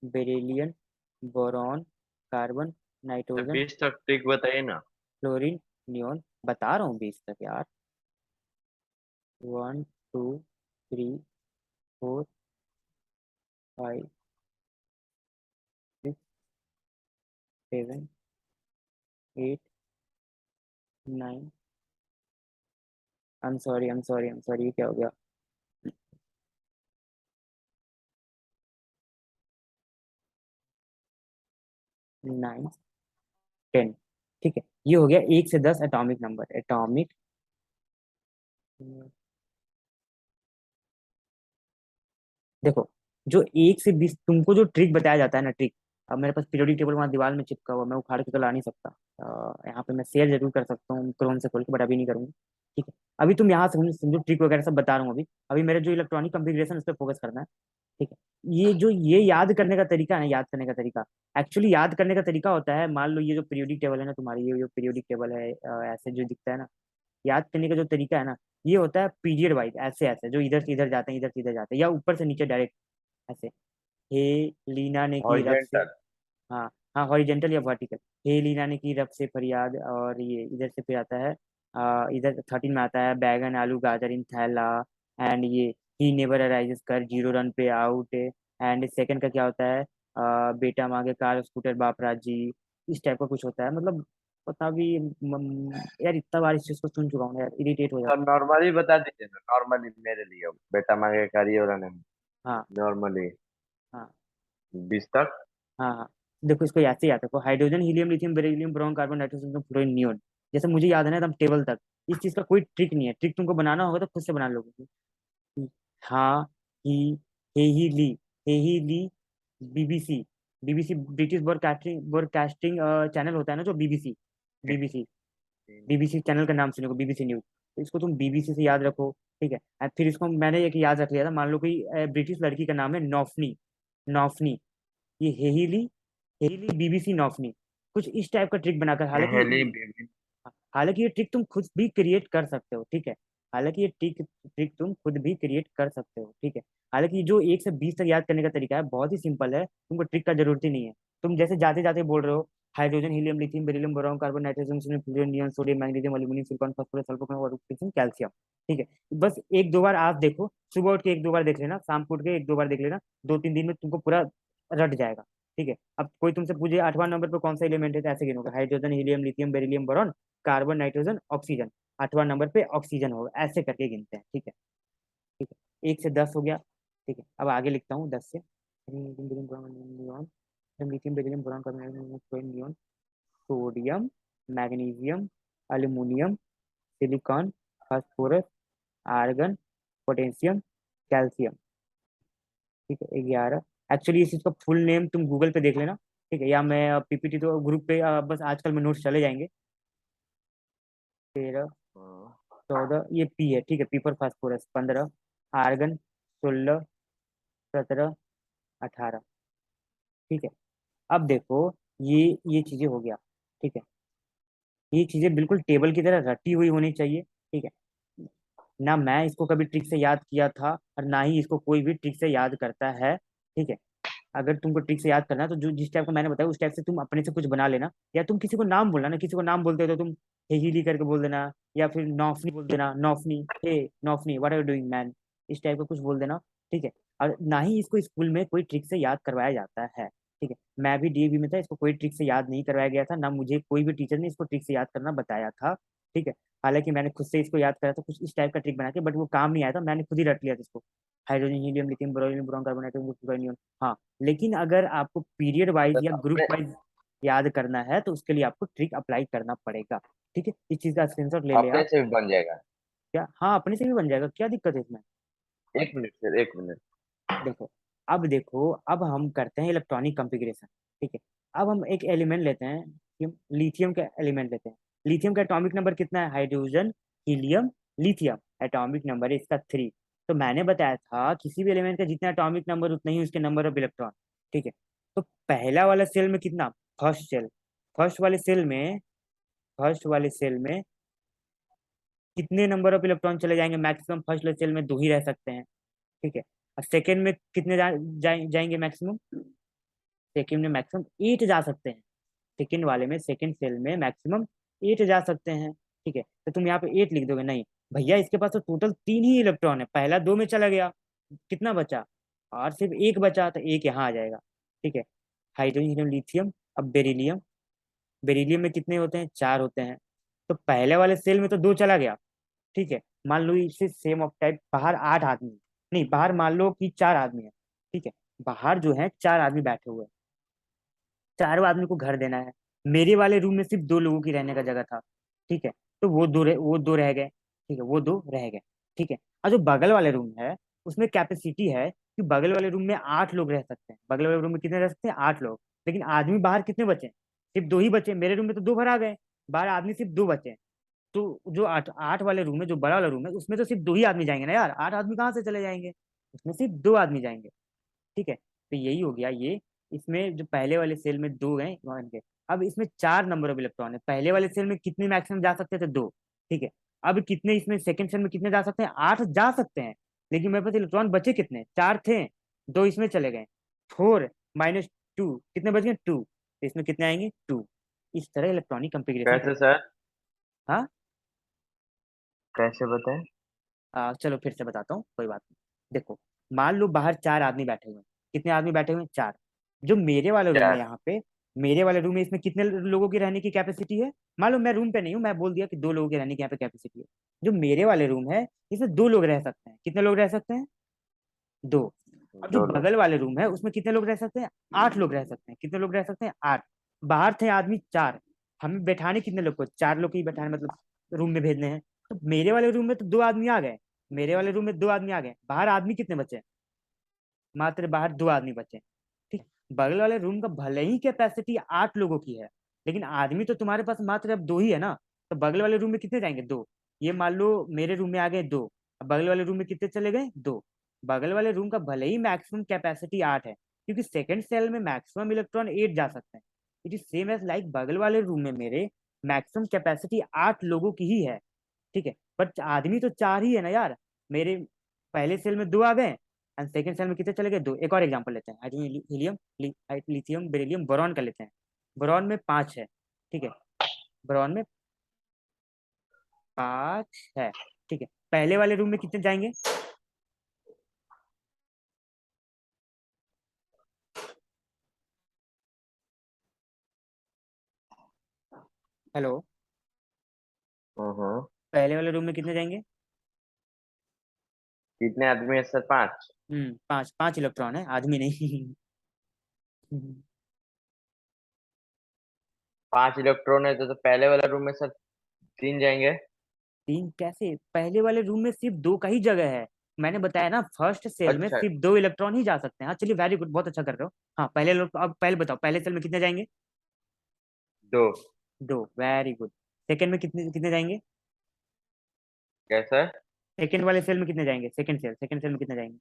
beryllium, boron, carbon, nitrogen, 20 तक ट्रिक बताइए ना। Fluorine, neon. बता रहा हूँ 20 तक यार। 1 2 3 4 5 6 7 8 9। आई एम सॉरी, ये क्या हो गया? 9 10। ठीक है, ये हो गया 1 से 10 एटॉमिक नंबर, एटॉमिक। देखो, जो 1 से 20 तुमको जो ट्रिक बताया जाता है ना, ट्रिक। अब मेरे पास पीरियोडिक टेबल वहाँ दीवार में चिपका हुआ, मैं उखाड़ के तो ला नहीं सकता। यहाँ पे मैं शेयर जरूर कर सकता हूँ क्रोम से खोल के, बट अभी नहीं करूंगा। ठीक है, अभी तुम यहाँ से समझो, ट्रिक वगैरह सब बता रहा हूँ अभी। अभी मेरे जो इलेक्ट्रॉनिक कंफिग्रेशन, उस पर फोकस करना है। ठीक है, ये जो ये याद करने का तरीका है ना, याद करने का तरीका, एक्चुअली याद करने का तरीका होता है, मान लो ये जो पीरियोडिक टेबल है ना तुम्हारी, ये जो पीरियोडिक टेबल है, ऐसे जो दिखता है ना, याद करने का जो तरीका है ना, ये होता है पीरियड वाइज, ऐसे ऐसे जो इधर से इधर जाते हैं, इधर से इधर जाते हैं, या ऊपर से नीचे डायरेक्ट ऐसे। हे लीना ने की रब से। हॉरिजेंटल। हाँ, हाँ, हॉरिजेंटल या वर्टिकल। हे लीना ने की रब से फरियाद, और ये इधर से फिर आता है, इधर 13 में आता है, बैगन आलू गाजर इन थैला। एंड ये ही नेवर अराइजेस कर 0 रन पे आउट। एंड सेकंड का क्या होता है, बेटा मांगे कार स्कूटर बाप राजी। इस टाइप का कुछ होता है, मतलब पता भी यार, इतना बार इस चीज को सुन चुका हूँ ना यार, इरिटेट हो सर जाता नॉर्मली बता दीजिए ना, नॉर्मली मेरे लिए बेटा मांगे कारी और है। हाँ, नॉर्मली हाँ, 20 तक। हाँ, हाँ। देखो, इसको ऐसे याद रखो, hydrogen, helium, lithium, beryllium, boron, carbon, nitrogen, fluorine, neon. जैसे मुझे याद है ना एकदम टेबल तक। इस चीज का कोई ट्रिक नहीं है, ट्रिक तुमको बनाना होगा तो खुद से बना लोगे। हाँ, ही, हे ही ली, हे ही ली, BBC, BBC British broadcasting channel होता है ना, जो बीबीसी, बीबीसी, बीबीसी चैनल का नाम सुनोगे, बीबीसी न्यूज। तो इसको तुम बीबीसी से याद रखो। ठीक है, और फिर इसको मैंने एक याद रख लिया था, मान लो कोई ब्रिटिश लड़की का नाम है नौफनी, नौफनी। ये हेहिली, हेहिली बीबीसी नौफनी। कुछ इस टाइप का ट्रिक बनाकर, हालांकि हेली बेबी। हालांकि ये ट्रिक तुम खुद भी क्रिएट कर सकते हो, ठीक है। हालांकि ये ट्रिक ट्रिक तुम खुद भी क्रिएट कर सकते हो, ठीक है। हालांकि जो 1 से 20 तक याद करने का तरीका है, बहुत ही सिंपल है, तुमको ट्रिक का जरूरत ही नहीं है। तुम जैसे जाते जाते बोल रहे हो, hydrogen, helium, lithium, beryllium, boron, carbon, nitrogen, fluorine, neon, sodium, magnesium, aluminium, silicon, phosphorus, sulphur और कैल्शियम। ठीक है, बस एक दो बार आज देखो, सुबह उठ के एक दो बार देख लेना, शाम को उठ के एक दो बार देख लेना, 2 3 दिन में तुमको पूरा रट जाएगा। ठीक है, अब कोई तुमसे पूछे 8वां नंबर पे कौन सा एलिमेंट है, तो ऐसे गिनोगे, hydrogen, helium, lithium, beryllium, boron, carbon, nitrogen, oxygen. 8वां नंबर पे ऑक्सीजन होगा, ऐसे करके गिनते हैं, ठीक है। ठीक है, 1 से 10 हो गया। ठीक है, अब आगे लिखता हूँ 10 से। Neon, lithium, beryllium, boron, carbon, neon, sodium, magnesium, aluminium, silicon, phosphorus, argon, potassium, calcium. ठीक है, 11। एक्चुअली इस चीज का फुल नेम तुम गूगल पे देख लेना। ठीक है, या मैं पीपीटी तो ग्रुप पे, बस आजकल में नोट्स चले जाएंगे। 13, 14, ये पी है, ठीक है, पी फॉर फास्फोरस। 15, आर्गन। 16, 17, 18। ठीक है, अब देखो, ये चीजें हो गया। ठीक है, ये चीजें बिल्कुल टेबल की तरह रटी हुई होनी चाहिए। ठीक है, ना मैं इसको कभी ट्रिक से याद किया था, और ना ही इसको कोई भी ट्रिक से याद करता है। ठीक है, अगर तुमको ट्रिक से याद करना है तो जो जिस टाइप का मैंने बताया, उस टाइप से तुम अपने से कुछ बना लेना, या तुम किसी को नाम बोलना ना, किसी को नाम बोलते हो तो तुम हेहीली करके बोल देना, या फिर नौफनी बोल देना, नौफनी, हे नौफनी, what are you doing man, इस टाइप का कुछ बोल देना। ठीक है, और ना ही इसको स्कूल में कोई ट्रिक से याद करवाया जाता है। ठीक है, मैं भी डीएवी में था, इसको कोई ट्रिक से याद नहीं करवाया गया था, ना मुझे कोई भी टीचर ने इसको ट्रिक से याद करना बताया था। ठीक है, हालांकि मैंने खुद से इसको याद करा था कुछ इस टाइप का ट्रिक बना के, बट वो काम नहीं आया था, मैंने खुद ही रट लिया था इसको। Hydrogen, helium, lithium, boron, carbon, nitrogen, लेकिन अगर आपको पीरियड वाइज या ग्रुप अपने वाइज, याद करना है तो उसके लिए आपको ट्रिक अप्लाई करना पड़ेगा। ठीक है, इस चीज का स्क्रीनशॉट ले ले अपने आप। से भी बन जाएगा। क्या? हाँ, अपने से भी बन जाएगा, क्या दिक्कत है इसमें? 1 मिनट सर, 1 मिनट। देखो, अब देखो, अब हम करते हैं इलेक्ट्रॉनिक कॉन्फ़िगरेशन। ठीक है, अब हम एक एलिमेंट लेते हैं, लिथियम का एलिमेंट लेते हैं। लिथियम का एटॉमिक नंबर कितना है? Hydrogen, helium, lithium. Atomic number है इसका 3। तो मैंने बताया था किसी भी एलिमेंट का जितना एटॉमिक नंबर उतना ही उसके नंबर ऑफ इलेक्ट्रॉन। ठीक है, तो पहला वाला सेल में कितना? फर्स्ट सेल, फर्स्ट वाले सेल में फर्स्ट वाले सेल में कितने नंबर ऑफ इलेक्ट्रॉन चले जाएंगे? मैक्सिमम फर्स्ट वाले सेल में 2 ही रह सकते हैं। ठीक है, और सेकेंड में कितने जाएंगे मैक्सिमम? सेकेंड में मैक्सिमम 8 जा सकते हैं। सेकेंड वाले में, सेकेंड सेल में मैक्सिमम 8 जा सकते हैं। ठीक है, तो तुम यहाँ पे 8 लिख दोगे? नहीं भैया, इसके पास तो टोटल 3 ही इलेक्ट्रॉन है, पहला 2 में चला गया, कितना बचा? और सिर्फ एक बचा, तो एक यहाँ आ जाएगा। ठीक है, हाइड्रोजन, हीलियम, लिथियम। अब बेरिलियम, बेरिलियम में कितने होते हैं? 4 होते हैं। तो पहले वाले सेल में तो 2 चला गया। ठीक है, मान लो इसे सेम ऑफ टाइप बाहर 8 आदमी, नहीं बाहर मान लो कि 4 आदमी है। ठीक है, बाहर जो है 4 आदमी बैठे हुए हैं, चारों आदमी को घर देना है। मेरे वाले रूम में सिर्फ 2 लोगों की रहने का जगह था। ठीक है, तो वो दो रह गए। ठीक है, वो 2 रह गए। ठीक है, और जो बगल वाले रूम है उसमें कैपेसिटी है कि बगल वाले रूम में 8 लोग रह सकते हैं। बगल वाले रूम में कितने रह सकते हैं? 8 लोग। लेकिन आदमी बाहर कितने बचे? सिर्फ 2 ही बचे। मेरे रूम में तो 2 भरा गए, बाहर आदमी सिर्फ 2 बचे। तो जो आठ आठ वाले रूम है, जो बड़ा वाला रूम है, उसमें तो सिर्फ 2 ही आदमी जाएंगे ना यार, 8 आदमी कहाँ से चले जाएंगे? उसमें सिर्फ 2 आदमी जाएंगे। ठीक है, तो यही हो गया ये। इसमें जो पहले वाले सेल में 2 गए वन के। अब इसमें 4 नंबर ऑफ इलेक्ट्रॉन है। पहले वाले सेल में कितने मैक्सिमम जा सकते थे? 2। ठीक है, अब कितने इसमें सेकंड सेल में कितने जा सकते हैं? 8 जा सकते हैं। लेकिन मेरे पास इलेक्ट्रॉन बचे कितने? 4 थे, 2 इसमें चले गए। 4 - 2 कितने बच गए? 2। तो इसमें कितने आएंगे? 2। इस तरह इलेक्ट्रॉनिक कंफिग्रेशन कैसे होता है। सर? हाँ, कैसे बताएं? चलो फिर से बताता हूँ, कोई बात नहीं। देखो, मान लो बाहर 4 आदमी बैठे हुए हैं। कितने आदमी बैठे हुए हैं? 4। जो मेरे वाला रूम है 4। यहाँ पे, मेरे वाले रूम में इसमें कितने लोगों की रहने की कैपेसिटी है? मान लो मैं रूम पे नहीं हूँ, मैं बोल दिया कि 2 लोगों की रहने की यहाँ पे कैपेसिटी है। जो मेरे वाले रूम है इसमें 2 लोग रह सकते हैं। कितने लोग रह सकते हैं? 2। अब जो 2 लोग। बगल वाले रूम है उसमें कितने लोग रह सकते हैं? 8 लोग रह सकते हैं। कितने लोग रह सकते हैं? 8। बाहर थे आदमी 4, हमें बैठाने कितने लोग को? 4 लोग को ही बैठाने, मतलब रूम में भेजने हैं। तो मेरे वाले रूम में तो 2 आदमी आ गए, मेरे वाले रूम में 2 आदमी आ गए। बाहर आदमी कितने बचे? मात्र बाहर 2 आदमी बचे। ठीक, बगल वाले रूम का भले ही कैपेसिटी 8 लोगों की है, लेकिन आदमी तो तुम्हारे पास मात्र अब 2 ही है ना। तो बगल वाले रूम में कितने जाएंगे? 2। ये मान लो मेरे रूम में आ गए 2, अब बगल वाले रूम में कितने चले गए? 2। बगल वाले रूम का भले ही मैक्सिमम कैपेसिटी 8 है, क्योंकि सेकंड सेल में मैक्सिमम इलेक्ट्रॉन 8 जा सकते हैं। It is same as like बगल वाले रूम में मेरे मैक्सिमम कैपेसिटी 8 लोगों की ही है। ठीक है, बट आदमी तो 4 ही है ना यार। मेरे पहले सेल में 2 आ गए, एंड सेकंड सेल में कितने चले गए? 2। एक और एग्जांपल लेते हैं, hydrogen, helium, lithium, beryllium, boron का लेते हैं। बोरॉन में 5 है। ठीक है, बोरॉन में 5 है। ठीक है, पहले वाले रूम में कितने जाएंगे? हेलो, हम्म। पहले वाले रूम में कितने जाएंगे? कितने आदमी है सर? 5। 5। 5 इलेक्ट्रॉन है, आदमी नहीं। 5 इलेक्ट्रॉन है तो पहले वाला रूम में सर 3 जाएंगे। 3 कैसे? पहले वाले रूम में सिर्फ 2 का ही जगह है। मैंने बताया ना, फर्स्ट सेल में अच्छा। सिर्फ 2 इलेक्ट्रॉन ही जा सकते हैं। हाँ चलिए, वेरी गुड, बहुत अच्छा कर रहे हो। हाँ, पहले लोग, अब पहले बताओ, पहले सेल में कितने जाएंगे? 2। 2, वेरी गुड। सेकंड में कितने कितने जाएंगे? कैसे? सेकंड वाले सेल में कितने जाएंगे? सेकंड सेल में कितने जाएंगे?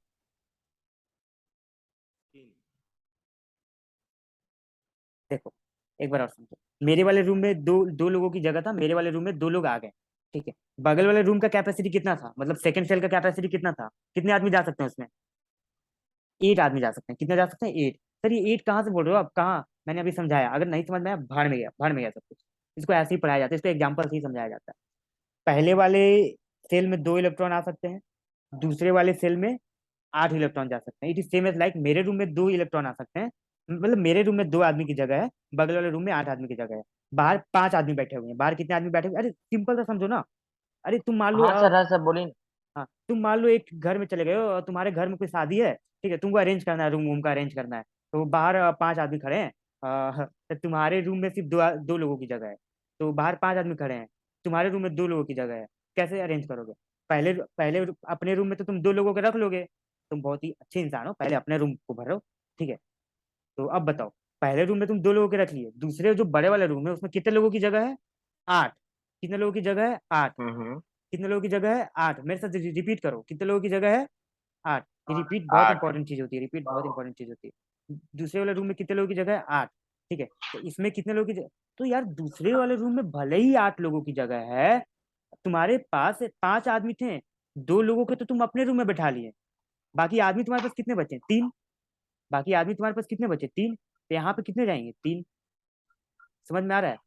देखो, एक बार और समझो। मेरे वाले रूम में दो दो लोगों की जगह था, मेरे वाले रूम में 2 लोग आ गए। ठीक है, बगल वाले रूम का कैपेसिटी कितना था? मतलब सेकंड सेल का कैपेसिटी कितना था? कितने आदमी जा सकते हैं उसमें? 8 आदमी जा सकते हैं। कितने जा सकते हैं? 8। सर ये 8 कहाँ से बोल रहे हो आप? कहाँ? मैंने अभी समझाया, अगर नहीं समझ में आया, भाड़ में गया, भाड़ में गया सब कुछ। इसको ऐसे ही पढ़ाया जाता है, इसको एग्जाम्पल से ही समझाया जाता है। पहले वाले सेल में 2 इलेक्ट्रॉन आ सकते हैं, दूसरे वाले सेल में 8 इलेक्ट्रॉन जा सकते हैं। It is same as like मेरे रूम में 2 इलेक्ट्रॉन आ सकते हैं, मतलब मेरे रूम में 2 आदमी की जगह है, बगल वाले रूम में 8 आदमी की जगह है। बाहर 5 आदमी बैठे हुए हैं। बाहर कितने आदमी बैठे हुए हैं? अरे सिंपल सा समझो ना। अरे तुम मान लो हाँ सर, बोलिए। हाँ, तुम मान लो एक घर में चले गए हो और तुम्हारे घर में कोई शादी है। ठीक है, तुमको अरेंज करना है, रूम वूम का अरेंज करना है। तो बाहर 5 आदमी खड़े हैं, तो तुम्हारे रूम में सिर्फ दो दो लोगों की जगह है, तो बाहर 5 आदमी खड़े हैं, तुम्हारे रूम में 2 लोगों की जगह है, कैसे अरेंज करोगे? पहले पहले अपने रूम में तो तुम 2 लोगों के रख लोगे, तुम बहुत ही अच्छे इंसान हो, पहले अपने रूम को भरो, ठीक है? तो अब बताओ, पहले रूम में तुम 2 लोगों के रख लिए, दूसरे जो बड़े वाले रूम है उसमें कितने लोगों की जगह है? 8। कितने लोगों की जगह है? 8। हम्म। कितने लोगों की जगह है? 8। मेरे साथ रिपीट करो, कितने लोगों की जगह है? 8। रिपीट बहुत आठ। इंपॉर्टेंट चीज होती है, रिपीट बहुत इंपॉर्टेंट चीज होती है। दूसरे वाले रूम में कितने लोगों की जगह है? 8। ठीक है, तो इसमें कितने लोगों की जगह? तो यार दूसरे वाले रूम में भले ही 8 लोगों की जगह है, तुम्हारे पास 5 आदमी थे, 2 लोगों के तो तुम अपने रूम में बैठा लिए, बाकी आदमी तुम्हारे पास कितने बचे? 3। बाकी आदमी तुम्हारे पास कितने बचे? 3। तो यहाँ पे कितने जाएंगे? 3। समझ में आ रहा है?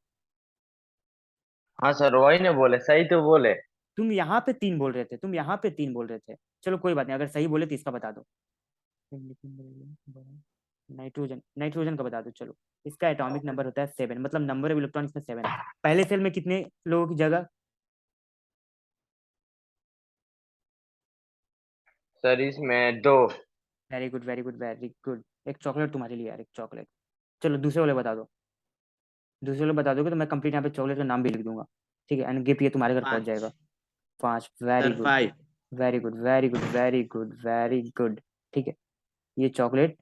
हाँ सर, वही ने बोले, सही तो बोले। तुम यहाँ पे 3 बोल रहे थे, तुम यहाँ पे 3 बोल रहे थे। चलो कोई बात नहीं, अगर सही बोले तो इसका बता दो। नाइट्रोजन, नाइट्रोजन का बता दो चलो। इसका एटॉमिक नंबर होता है 7, मतलब नंबर ऑफ इलेक्ट्रॉन इसमें 7 है। पहले सेल में कितने लोगों की जगह? सर इसमें दो। Very good, very good, very good. एक चॉकलेट तुम्हारे लिए यार, एक चॉकलेट। चलो दूसरे वाले बता दो। दूसरे वाले बता दोगे तो मैं कंप्लीट यहाँ पे चॉकलेट का नाम भी लिख दूंगा, ठीक है? एंड गिफ्ट ये तुम्हारे घर पहुंच जाएगा। पाँच। 5। Very sir good, 5। Very good, very good, very good, very good. ठीक है, ये चॉकलेट।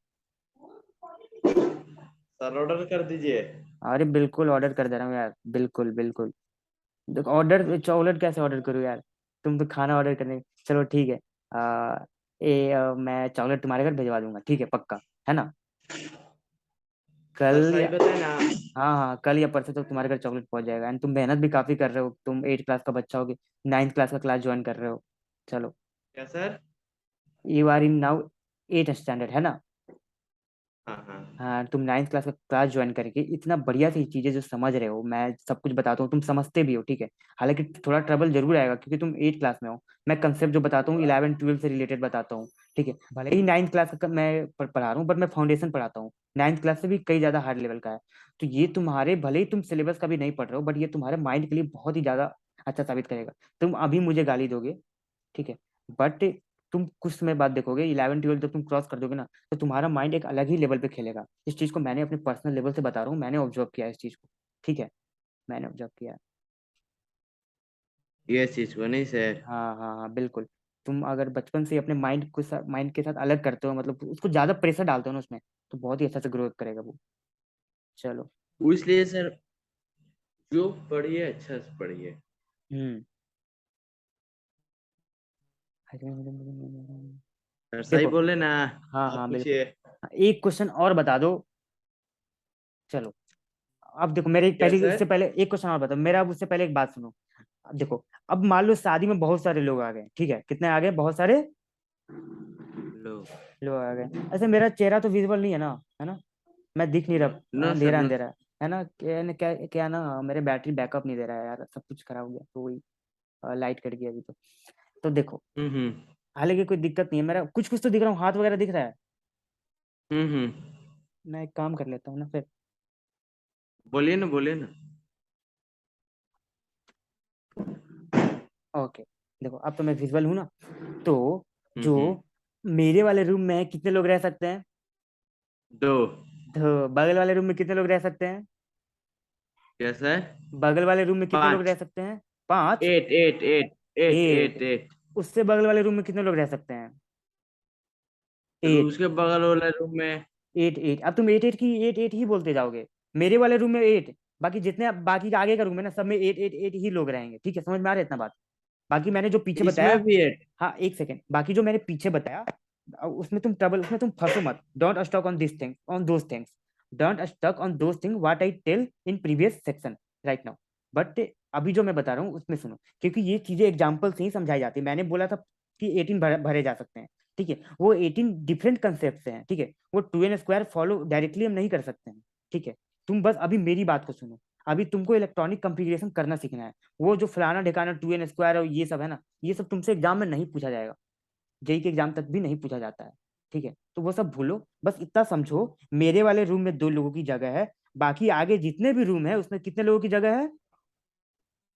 सर ऑर्डर कर दीजिए। अरे बिल्कुल ऑर्डर कर दे रहा हूँ यार, बिल्कुल बिल्कुल। देखो ऑर्डर चॉकलेट कैसे ऑर्डर करूँ यार, तुम तो खाना ऑर्डर करने। चलो ठीक है, मैं चॉकलेट तुम्हारे घर भिजवा दूंगा, ठीक है? पक्का, है ना? सर कल सही या बताए ना। हाँ हाँ, कल या परसों तक तुम्हारे घर चॉकलेट पहुंच जाएगा। एंड तुम मेहनत भी काफी कर रहे हो, तुम 8 क्लास का बच्चा होगे, 9th क्लास का क्लास ज्वाइन कर रहे हो। चलो, क्या sir? You are in now 8th standard, है ना? हाँ हाँ। हाँ, तुम 9th क्लास का क्लास ज्वाइन करके इतना बढ़िया सी चीजें जो समझ रहे हो, मैं सब कुछ बताता हूँ, तुम समझते भी हो, ठीक है? हालांकि थोड़ा ट्रबल जरूर आएगा क्योंकि तुम 8 क्लास में हो। मैं कंसेप्ट जो बताता हूँ 11 12 से रिलेटेड बताता हूँ, ठीक है? भले ही 9th क्लास का मैं पढ़ा रहा हूँ, बट मैं फाउंडेशन पढ़ाता हूँ। 9th क्लास से भी कई ज्यादा हार्ड लेवल का है। तो ये तुम्हारे, भले ही तुम सिलेबस का भी नहीं पढ़ रहे हो, बट ये तुम्हारे माइंड के लिए बहुत ही ज्यादा अच्छा साबित करेगा। तुम अभी मुझे गाली दोगे, ठीक है? बट तुम कुछ समय बाद देखोगे, 11 12 जब तुम क्रॉस कर दोगे ना, तो तुम्हारा माइंड एक अलग ही लेवल पे खेलेगा। इस चीज को मैंने अपने पर्सनल लेवल से बता रहा हूँ, मैंने ऑब्जर्व किया है इस चीज को, ठीक है? मैंने ऑब्जर्व किया है। ये चीज को नहीं सर। हाँ हाँ हाँ, बिल्कुल। तुम अगर बचपन से अपने माइंड के साथ अलग करते हो, मतलब उसको ज्यादा प्रेशर डालते हो ना उसमें, तो बहुत ही अच्छा से ग्रोथ करेगा वो। चलो। इसलिए सर, जो पढ़िए अच्छा से पढ़िए। हम्म। सर सही देखो, बोले ना। हाँ आप हाँ बिल्कुल। पूछिए। एक क्वेश्चन और बता दो। चलो, अब देखो मेरे एक क्या पहले, सर? उससे पहले एक क्वेश्चन और बताओ मेरा, अब उससे पहले एक बात सुनो। अब देखो, अब मान लो शादी में बहुत सारे लोग आ गए, ठीक है? कितने आ गए? बहुत सारे लो। लोग आ गए। ऐसे मेरा चेहरा तो विजिबल नहीं है ना, है ना? मैं दिख नहीं रहा, नो सर, अंधेरा नो। अंधेरा है ना? क्या क्या ना, मेरे बैटरी बैकअप नहीं दे रहा है यार, सब कुछ खराब हो गया, तो वही लाइट कट गई अभी तो देखो, हम्म। हालांकि कोई दिक्कत नहीं है, मेरा कुछ कुछ तो दिख रहा हूँ, हाथ वगैरह दिख रहा है। हम्म। मैं एक काम कर लेता हूँ ना फिर। बोलिए ना, बोलिए ना। ओके, देखो अब तो मैं विजुअल हूँ ना, तो जो हम्म। मेरे वाले रूम में कितने लोग रह सकते हैं? दो। तो बगल वाले रूम में कितने लोग रह सकते हैं? क्या सर? बगल वाले रूम में कितने लोग रह 5। सकते हैं? 5। 8 8 8 8 8। 8 8। उससे बगल वाले रूम में कितने लोग रह सकते हैं? फिर 8। उसके बगल वाले रूम में। 8 8, अब तुम 8 8 की 8 8 ही बोलते जाओगे। मेरे वाले रूम में 8, बाकी जितने बाकी का आगे का रूम है ना, सब में 8 8 8 ही लोग रहेंगे, ठीक है? समझ में आ रहा है इतना बात? बाकी मैंने जो पीछे इसमें बताया, भी 8। हाँ एक सेकेंड, बाकी जो मैंने पीछे बताया, उसमें तुम फंसो मत। Don't stock on this thing, on those things. Don't stuck on those thing what I tell in previous section right now. But अभी जो मैं बता रहा हूँ उसमें सुनो, क्योंकि ये चीजें एग्जाम्पल से ही समझाई जाती है। मैंने बोला था कि 18 भरे जा सकते हैं, ठीक है? वो 18 डिफरेंट कंसेप्ट से हैं, ठीक है? वो 2n² फॉलो डायरेक्टली हम नहीं कर सकते हैं, ठीक है? तुम बस अभी मेरी बात को सुनो। अभी तुमको इलेक्ट्रॉनिक कंफिग्रेशन करना सीखना है। वो जो फलाना ढिकाना 2n² और ये सब है ना, ये सब तुमसे एग्जाम में नहीं पूछा जाएगा। जेई के एग्जाम तक भी नहीं पूछा जाता है, ठीक है? तो वो सब भूलो, बस इतना समझो, मेरे वाले रूम में 2 लोगों की जगह है, बाकी आगे जितने भी रूम है उसमें कितने लोगों की जगह है?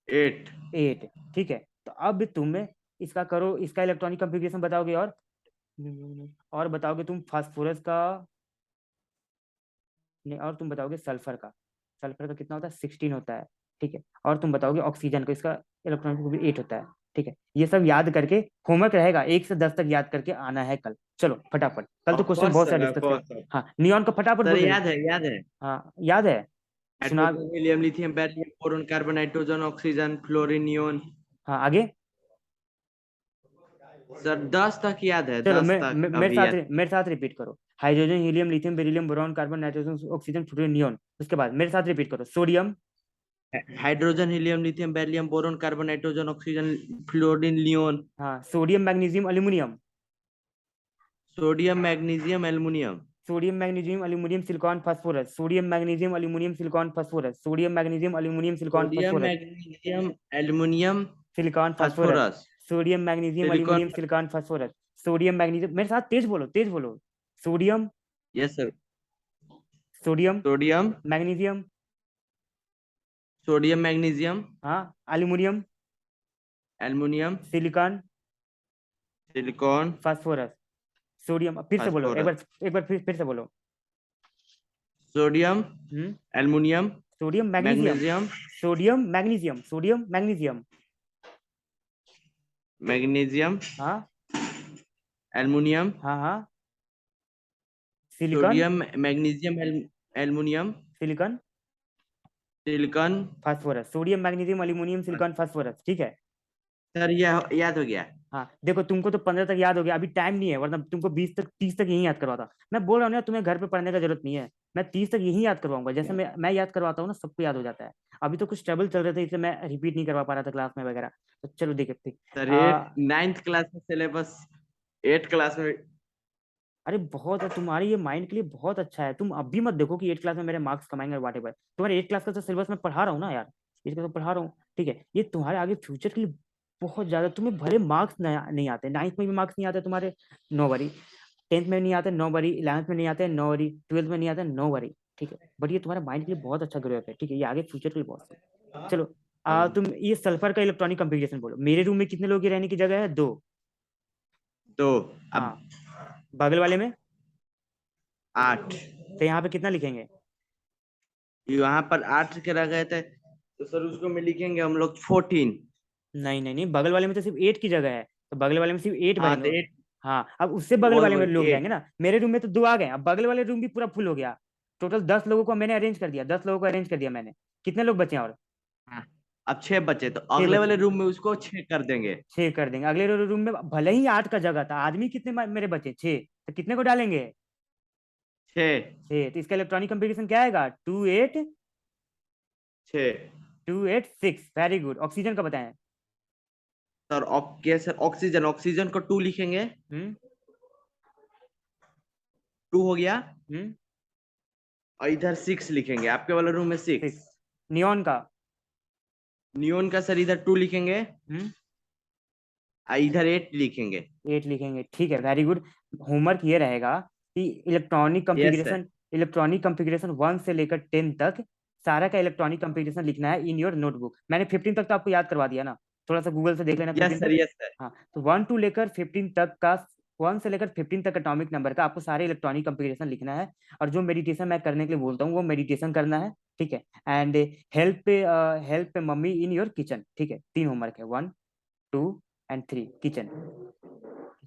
8। 8। ठीक है, तो अब तुम्हें इसका करो, इसका इलेक्ट्रॉनिक कंफिग्रेशन बताओगे, और बताओगे तुम फास्फोरस का नहीं, और तुम बताओगे सल्फर का। सल्फर का कितना होता है? 16 होता है। ठीक है, और तुम बताओगे ऑक्सीजन का, इसका इलेक्ट्रॉनिक भी 8 होता है। ठीक है, ये सब याद करके होमवर्क रहेगा, 1 से 10 तक याद करके आना है कल। चलो फटाफट, कल तो ऑफ क्वेश्चन कोर्स बहुत सारा सर, ऑफ डिस्कस कर। Course sir. हाँ, नियॉन का फटाफट सर बोल दे। याद है, याद है। हाँ याद है। सुना। Hydrogen, helium, lithium, barium, boron, carbon, nitrogen, oxygen, fluorine, neon. हाँ आगे। सर 10 तक याद है, चलो 10 तक मेरे अभी साथ याद। मेरे साथ रिपीट करो। Hydrogen, helium, lithium, beryllium, boron, carbon, nitrogen, oxygen, fluorine, neon. उसके बाद मेरे साथ रिपीट करो। Sodium. Hydrogen, helium, lithium, barium, boron, carbon, nitrogen, oxygen, fluorine, neon. हाँ, sodium, magnesium, aluminium. Sodium, magnesium, aluminium. Sodium, magnesium, aluminium, silicon, phosphorus. Sodium, magnesium, aluminium, silicon, phosphorus. Sodium, magnesium, aluminium, silicon, sodium, phosphorus. Magnesium, aluminium, silicon, phosphorus. Phosphorus, sodium, magnesium, silicon. Aluminium, silicon, phosphorus. Sodium, magnesium, मेरे साथ तेज बोलो, तेज बोलो। Sodium. Yes sir. Sodium. Sodium, magnesium. Sodium, magnesium, हाँ। Aluminium. Aluminium, silicon. Silicon, phosphorus. Sodium, फिर से बोलो, फास्फोरस। एक बार फिर से बोलो। Sodium, hmm. Aluminium, sodium, magnesium. Magnesium, sodium, magnesium, sodium, magnesium. Magnesium, हाँ। एल्युमिनियम, हाँ हाँ। Silicon. Sodium, magnesium, aluminium, silicon, silicon. Phosphorus. Sodium, magnesium, aluminium, silicon, phosphorus. ठीक है। सर यह याद हो गया। हाँ देखो, तुमको तो 15 तक याद हो गया, अभी टाइम नहीं है, वरना तुमको 20 तक 30 तक यही याद करवाता। मैं बोल रहा हूँ ना, तुम्हें घर पे पढ़ने का जरूरत नहीं है। मैं 30 तक यही याद करवाऊंगा, जैसे मैं याद करवाता हूँ ना, सबको याद हो जाता है। अभी तो कुछ ट्रबल चल रहे थे, इसलिए मैं रिपीट नहीं करवा पा रहा था क्लास में वगैरह। तो चलो देखते। सर एट आ, नाइन्थ क्लास में सिलेबस, 8 क्लास में। अरे बहुत है, तुम्हारे ये माइंड के लिए बहुत अच्छा है। तुम अब भी मत देखो कि 8 क्लास में मेरे मार्क्स कमाएंगे वाट एवर। तुम्हारे 8 क्लास का तो सिलेबस मैं पढ़ा रहा हूँ ना यार। इसका तो पढ़ा रहा हूँ। ठीक है, ये तुम्हारे आगे फ्यूचर के लिए बहुत ज्यादा। तुम्हें भले मार्क्स नहीं आते, 9th में भी मार्क्स नहीं आते तुम्हारे, नो वरी। 10th में नहीं आते, नो वरी। 11th में नहीं आते, नो वरी। 12th में नहीं आते, नो वरी। ठीक है, बट ये तुम्हारे माइंड के लिए बहुत अच्छा ग्रोथ है। ठीक है, ये आगे फ्यूचर के लिए बहुत सही है। चलो, तुम ये सल्फर का इलेक्ट्रॉनिक कंफिग्रेशन बोलो। मेरे रूम में कितने लोगों की रहने की जगह है? 2। तो अब हाँ। बगल वाले में? 8। तो यहाँ पे कितना लिखेंगे? यहाँ पर 8 के रह गए थे, तो सर उसको में लिखेंगे हम लोग 14। नहीं नहीं नहीं, बगल वाले में तो सिर्फ 8 की जगह है। तो बगल वाले में सिर्फ 8 हाँ भरेंगे। तो 8। हाँ, अब उससे बगल वही वाले में वही लोग 8। जाएंगे ना। मेरे रूम में तो 2 आ गए, अब बगल वाले रूम भी पूरा फुल हो गया। टोटल 10 लोगों को मैंने अरेंज कर दिया, 10 लोगों को अरेंज कर दिया मैंने। कितने लोग बचे हैं और? हाँ, अब 6 बचे, तो 6 अगले बचे। वाले रूम में उसको 6 कर देंगे। 6 कर देंगे अगले रूम में। भले ही 8 का जगह था, आदमी कितने मेरे बचे? 6। तो कितने को डालेंगे? 6। 6। तो इसका इलेक्ट्रॉनिक कंफिग्रेशन क्या आएगा? 2 8। 6। 2 8 6। Very good. ऑक्सीजन का बताएं। Sir okay sir, oxygen, oxygen को 2 लिखेंगे। हम्म। 2 हो गया। हम्म। और इधर 6 लिखेंगे, आपके वाले रूम में 6। 6। नियॉन का? नियोन का सर इधर 2 लिखेंगे। हम्म। और इधर 8 लिखेंगे। 8 लिखेंगे, ठीक है, वेरी गुड। होमवर्क ये रहेगा कि electronic yes sir. Configuration, electronic configuration 1 से लेकर 10 तक सारा का इलेक्ट्रॉनिक कंफिग्रेशन लिखना है इन योर नोटबुक। मैंने 15 तक तो आपको याद करवा दिया ना। थोड़ा सा गूगल से देख लेना यस 15 सर, तक। Yes sir. हाँ, तो 1 टू लेकर 15 तक का, 1 से लेकर 15 तक एटॉमिक नंबर का आपको सारे इलेक्ट्रॉनिक कंफिग्रेशन लिखना है। और जो मेडिटेशन मैं करने के लिए बोलता हूँ वो मेडिटेशन करना है। ठीक है। And help mummy in your kitchen. ठीक है, 3 होमवर्क है, 1 2 एंड 3 किचन।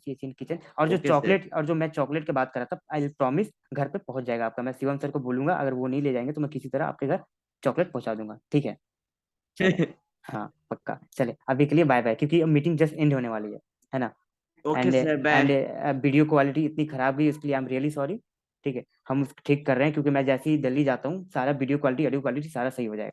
किचन। और जो ओके सर। चॉकलेट, और जो मैं चॉकलेट की बात कर रहा था, आई प्रॉमिस घर पे पहुंच जाएगा आपका। मैं शिवम सर को बोलूंगा, अगर वो नहीं ले जाएंगे तो मैं किसी तरह आपके घर चॉकलेट पहुंचा दूंगा। ठीक है। चलो। हाँ पक्का। चले अभी के लिए बाय बाय, क्योंकि अब मीटिंग जस्ट एंड होने वाली है ना। Okay and sir, bye. Video quality इतनी खराब गई, उसके लिए आई एम रियली सॉरी। ठीक है, हम उसको ठीक कर रहे हैं, क्योंकि मैं जैसे ही दिल्ली जाता हूँ सारा वीडियो क्वालिटी, ऑडियो क्वालिटी सारा सही हो जाएगा।